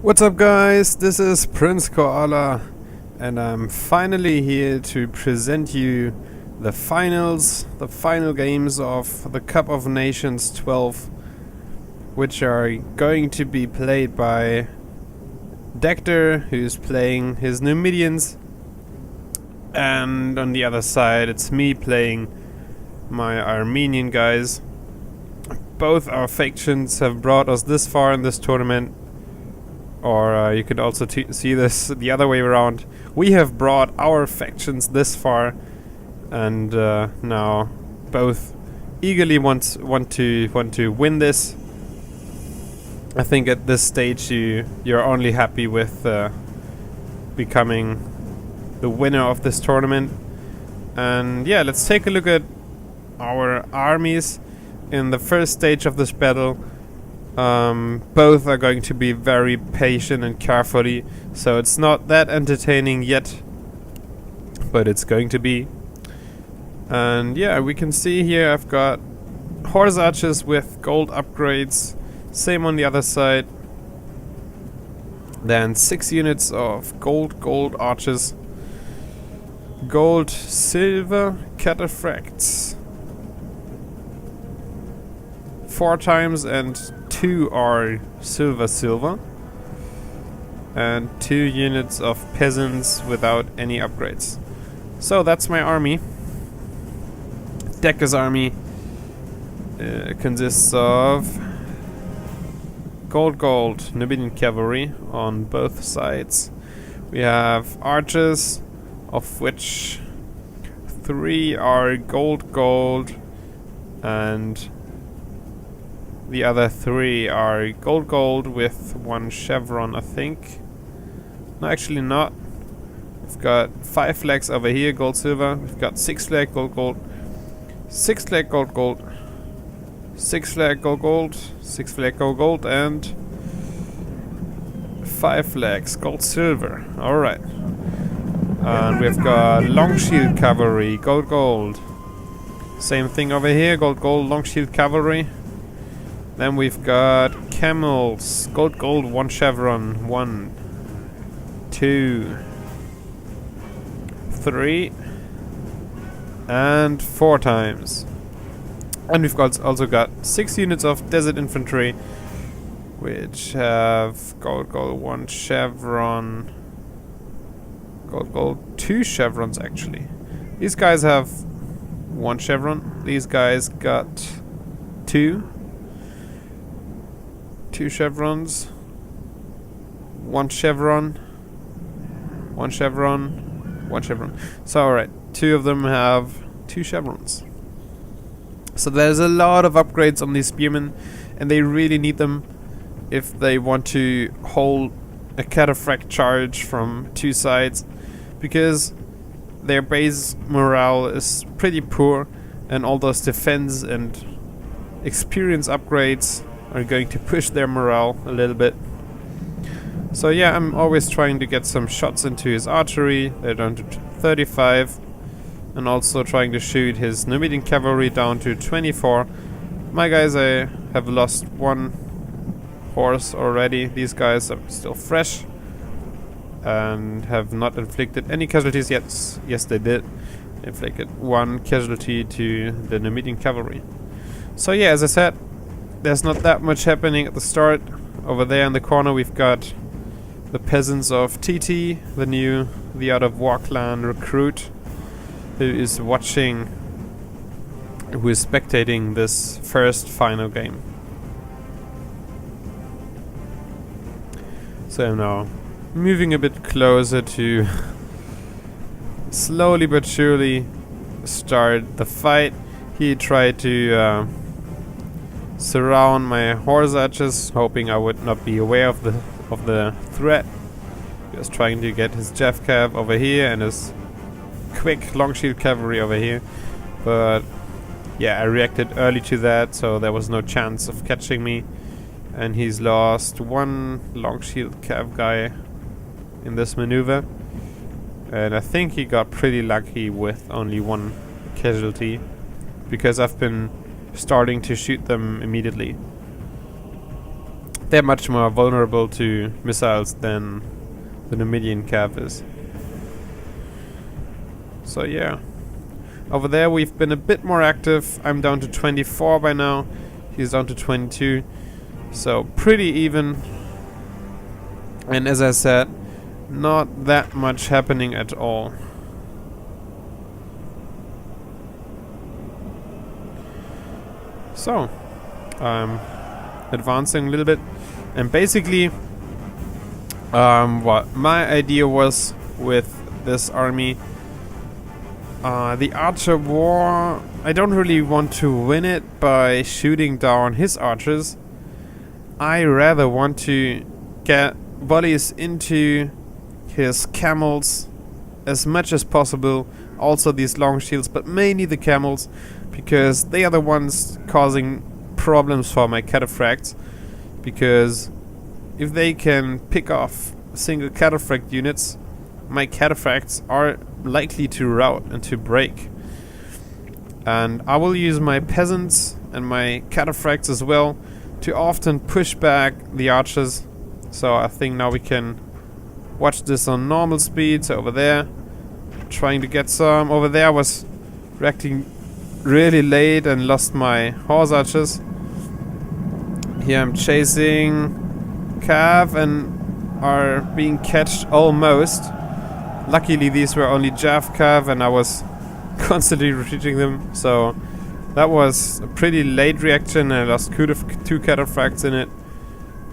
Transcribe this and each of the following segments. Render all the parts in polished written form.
What's up guys, this is Prince.koala and I'm finally here to present you the final games of the Cup of Nations 12, which are going to be played by Dacder, who's playing his Numidians, and on the other side it's me playing my Armenian guys. Both our factions have brought us this far in this tournament. Or you could also see this the other way around. We have brought our factions this far, and now both eagerly want to win this. I think at this stage you're only happy with becoming the winner of this tournament. And yeah, let's take a look at our armies in the first stage of this battle. Both are going to be very patient and carefully, so it's not that entertaining yet, but it's going to be. And yeah, we can see here I've got horse archers with gold upgrades, same on the other side. Then 6 units of gold archers, gold, silver cataphracts 4 times, and 2 are silver, and 2 units of peasants without any upgrades. So that's my army. Dacder's army consists of gold Numidian cavalry on both sides. We have archers, of which 3 are gold, and the other 3 are gold with 1 chevron, I think. No, actually not. We've got 5 flags over here, gold, silver. We've got 6 flag, gold, 6 flag, gold, 6 flag, gold, 6 flag, gold, and 5 flags, gold, silver. Alright. And we've got long shield cavalry, gold. Same thing over here, gold, long shield cavalry. Then we've got camels, gold, 1 chevron, 1, 2, 3, and 4 times. And we've also got 6 units of desert infantry, which have gold, 1 chevron, gold, 2 chevrons actually. These guys have 1 chevron. These guys got 2 chevrons, 1 chevron, 1 chevron, 1 chevron. So alright, 2 of them have 2 chevrons. So there's a lot of upgrades on these spearmen, and they really need them if they want to hold a cataphract charge from 2 sides, because their base morale is pretty poor, and all those defense and experience upgrades are going to push their morale a little bit. So yeah, I'm always trying to get some shots into his archery. They're down to 35, and also trying to shoot his Numidian cavalry down to 24. My guys, I have lost 1 horse already. These guys are still fresh and have not inflicted any casualties yet. Yes, they did. They inflicted 1 casualty to the Numidian cavalry. So yeah, as I said, there's not that much happening at the start. Over there in the corner we've got the peasants of TT, the Out of War clan recruit, who is spectating this first final game. So I'm now moving a bit closer to slowly but surely start the fight. He tried to surround my horse archers, hoping I would not be aware of the threat. He was trying to get his Jeff Cav over here and his quick long shield cavalry over here, but yeah, I reacted early to that, so there was no chance of catching me, and he's lost 1 long shield cav guy in this maneuver, and I think he got pretty lucky with only 1 casualty, because I've been starting to shoot them immediately. they're much more vulnerable to missiles than the Numidian cav is. So yeah. Over there we've been a bit more active. I'm down to 24 by now. He's down to 22. So pretty even. And as I said, not that much happening at all. So, I'm advancing a little bit. And basically, what my idea was with this army, the Archer War, I don't really want to win it by shooting down his archers. I rather want to get volleys into his camels as much as possible. Also these long shields, but mainly the camels, because they are the ones causing problems for my cataphracts. Because if they can pick off single cataphract units, my cataphracts are likely to rout and to break. And I will use my peasants and my cataphracts as well to often push back the archers. So I think now we can watch this on normal speed. So over there, trying to get some. Over there I was reacting really late and lost my horse archers. Here I'm chasing cav and are being catched almost. Luckily these were only Jav cav and I was constantly retreating them. So that was a pretty late reaction. I lost two cataphracts in it.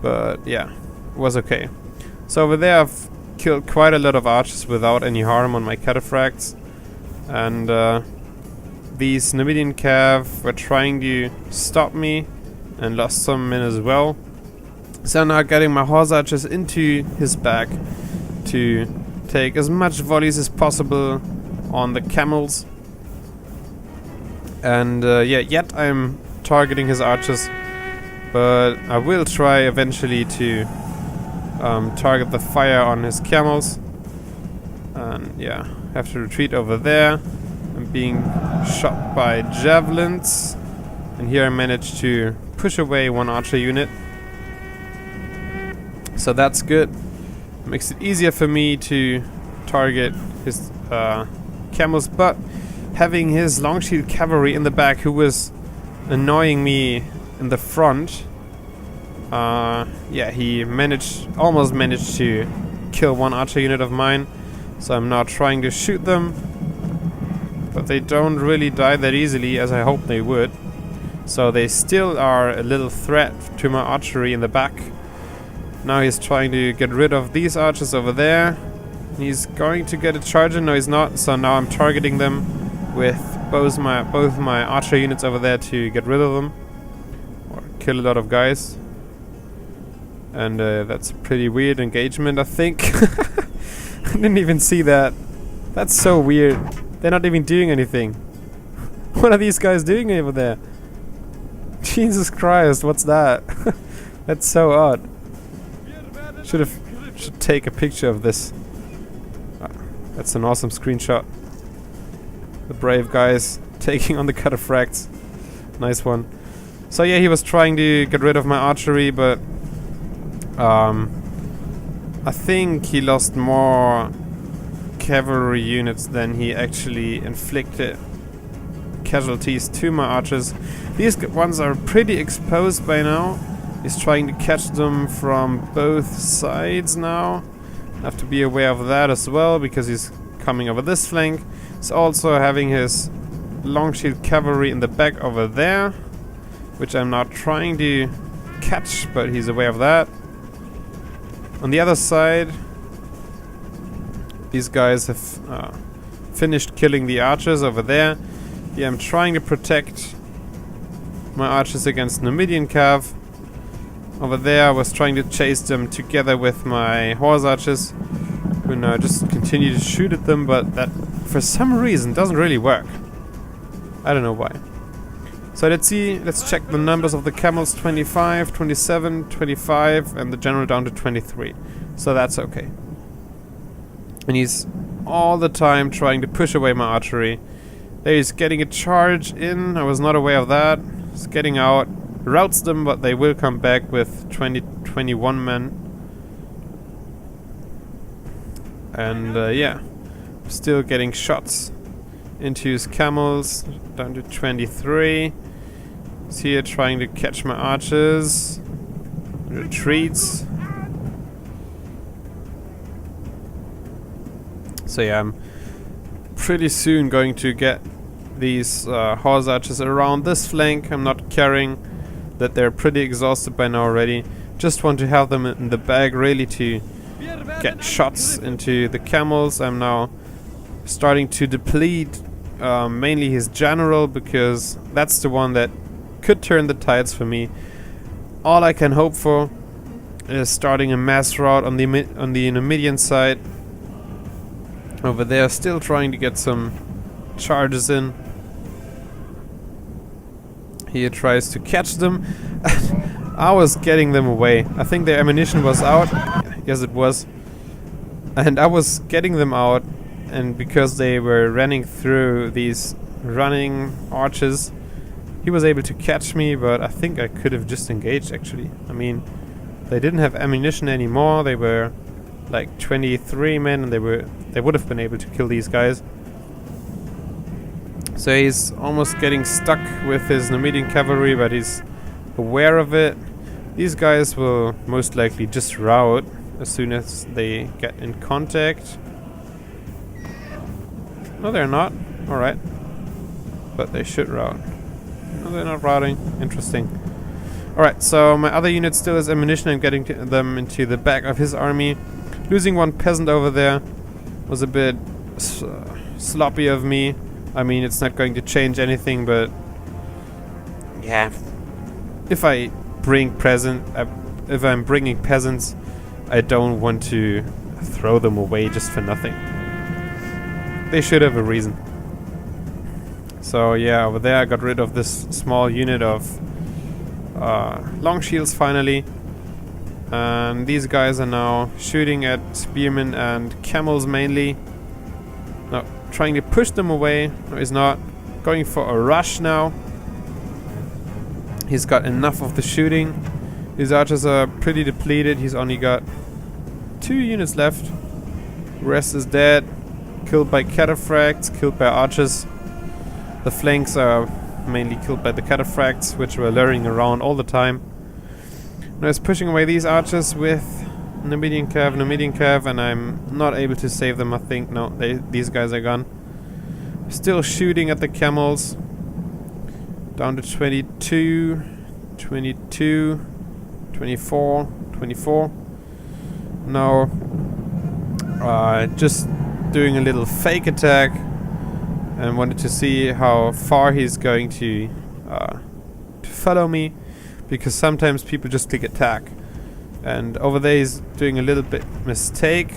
But yeah, it was okay. So over there I've killed quite a lot of archers without any harm on my cataphracts. And these Numidian cav were trying to stop me and lost some men as well. So now getting my horse archers into his back to take as much volleys as possible on the camels. And yeah, yet I'm targeting his archers, but I will try eventually to target the fire on his camels. And yeah, have to retreat over there. I'm being shot by javelins, and here I managed to push away one archer unit. So that's good. Makes it easier for me to target his camels, but having his long shield cavalry in the back who was annoying me in the front, yeah, he almost managed to kill one archer unit of mine. So I'm now trying to shoot them, but they don't really die that easily as I hoped they would. So they still are a little threat to my archery in the back. Now he's trying to get rid of these archers over there. He's going to get a charger. No, he's not. So now I'm targeting them with both my archer units over there to get rid of them or kill a lot of guys. And that's a pretty weird engagement, I think. I didn't even see that. That's so weird. They're not even doing anything. What are these guys doing over there? Jesus Christ, what's that? That's so odd. Should take a picture of this. That's an awesome screenshot. The brave guys taking on the cataphracts. Nice one. So yeah, he was trying to get rid of my archery, but I think he lost more cavalry units than he actually inflicted casualties to my archers. These ones are pretty exposed by now. He's trying to catch them from both sides now. I have to be aware of that as well, because he's coming over this flank. He's also having his long shield cavalry in the back over there, which I'm not trying to catch, but he's aware of that. On the other side, these guys have finished killing the archers over there. Here I'm trying to protect my archers against Numidian cav. Over there I was trying to chase them together with my horse archers, who now just continue to shoot at them, but that for some reason doesn't really work. I don't know why. So let's see, let's check the numbers of the camels. 25, 27, 25, and the general down to 23. So that's okay. And he's all the time trying to push away my archery. There he's getting a charge in. I was not aware of that. He's getting out. routs them, but they will come back with 21 men. And yeah, still getting shots into his camels, down to 23. He's here trying to catch my archers. Retreats. So yeah, I'm pretty soon going to get these HoS archers around this flank. I'm not caring that they're pretty exhausted by now already. Just want to have them in the bag really to get shots into the camels. I'm now starting to deplete mainly his general, because that's the one that could turn the tides for me. All I can hope for is starting a mass rout on the Numidian side. Over there, still trying to get some charges in. He tries to catch them. I was getting them away. I think their ammunition was out. Yes, it was. And I was getting them out, and because they were running through these running arches, he was able to catch me, but I think I could have just engaged actually. I mean, they didn't have ammunition anymore. They were like 23 men, and they would have been able to kill these guys. So he's almost getting stuck with his Numidian cavalry, but he's aware of it. These guys will most likely just rout as soon as they get in contact. No, they're not. Alright. But they should rout. No, they're not routing. Interesting. Alright, so my other unit still has ammunition. I'm getting them into the back of his army. Losing one peasant over there was a bit sloppy of me. I mean, it's not going to change anything, but yeah, if I'm bringing peasants, I don't want to throw them away just for nothing. They should have a reason. So yeah, over there I got rid of this small unit of long shields finally. And these guys are now shooting at spearmen and camels mainly. Now trying to push them away. No, he's not. Going for a rush now. He's got enough of the shooting. His archers are pretty depleted. He's only got 2 units left. The rest is dead. Killed by cataphracts, killed by archers. The flanks are mainly killed by the cataphracts, which were lurring around all the time. Now he's pushing away these archers with Numidian cav, and I'm not able to save them, I think. No, these guys are gone. Still shooting at the camels. Down to 22, 22, 24, 24. Now, just doing a little fake attack, and wanted to see how far he's going to follow me, because sometimes people just click attack. And over there he's doing a little bit mistake,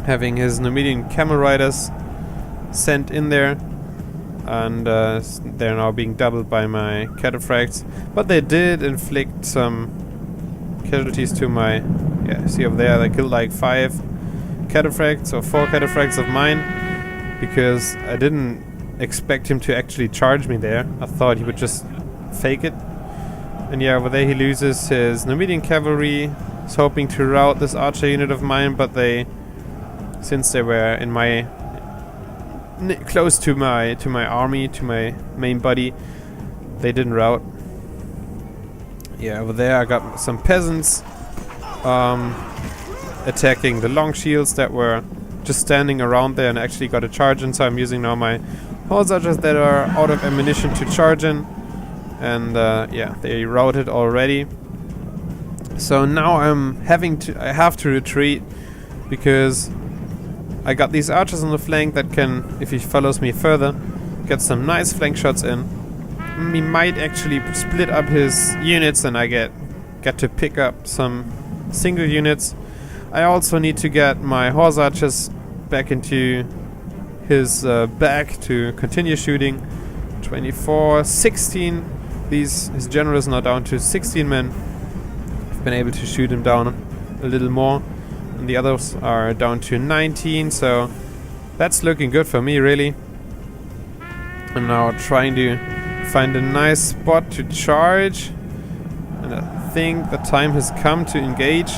having his Numidian camel riders sent in there, and they're now being doubled by my cataphracts. But they did inflict some casualties to my... yeah, see over there, they killed like 5 cataphracts or 4 cataphracts of mine, because I didn't expect him to actually charge me there. I thought he would just fake it. And yeah, over there he loses his Numidian cavalry. He's hoping to rout this archer unit of mine, but they, since they were in my close to my army, to my main body, they didn't rout. Yeah, over there I got some peasants attacking the long shields that were just standing around there, and actually got a charge in. So I'm using now my HoS archers that are out of ammunition to charge in. And yeah, they routed already. So now I have to retreat, because I got these archers on the flank that can, if he follows me further, get some nice flank shots in. He might actually split up his units, and I get to pick up some single units. I also need to get my HoS archers back into his back to continue shooting. 24, 16. His general is now down to 16 men. I've been able to shoot him down a little more, and the others are down to 19, so that's looking good for me, really. I'm now trying to find a nice spot to charge, and I think the time has come to engage.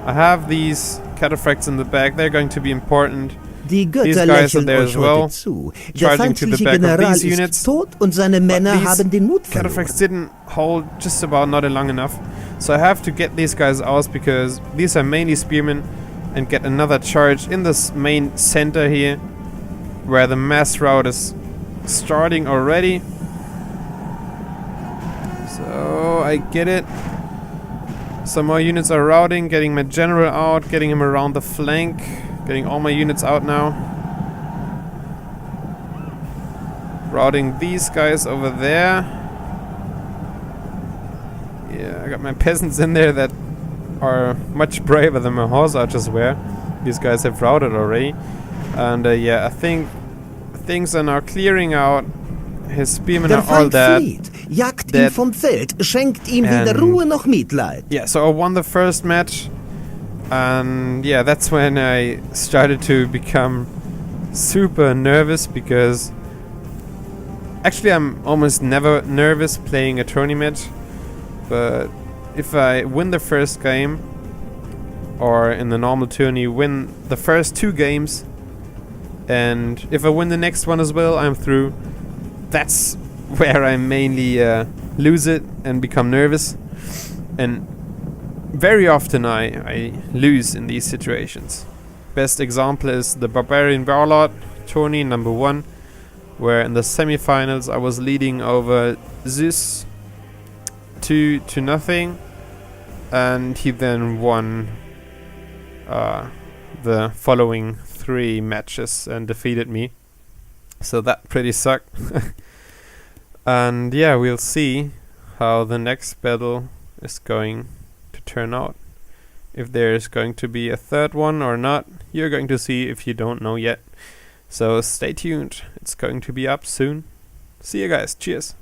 I have these cataphracts in the back. They're going to be important. Die These Götter guys are lächeln there euch as well, heute zu. Der charging to the feindliche back of General these units. ist tot und seine Männer these haben den Mut verloren. Cataphracts didn't hold just about not long enough, so I have to get these guys out because these are mainly spearmen, and get another charge in this main center here, where the mass rout is starting already. So I get it. Some more units are routing, getting my general out, getting him around the flank, getting all my units out now. Routing these guys over there. Yeah, I got my peasants in there that are much braver than my horse archers were. These guys have routed already. And yeah, I think things are now clearing out. His spearmen Der are all Feind dead. flieht, jagt ihn vom Feld, schenkt ihm weder Ruhe noch Mitleid. Yeah, so I won the first match. And yeah, that's when I started to become super nervous, because actually I'm almost never nervous playing a tourney match. But if I win the first game, or in the normal tourney win the first 2 games, and if I win the next one as well, I'm through. That's where I mainly lose it and become nervous. And very often I lose in these situations. Best example is the Barbarian Warlord tourney number 1, where in the semifinals I was leading over Zeus 2-0, and he then won the following 3 matches and defeated me. So that pretty sucked. And yeah, we'll see how the next battle is going to turn out. If there's going to be a third one or not, you're going to see if you don't know yet. So stay tuned, it's going to be up soon. See you guys, cheers.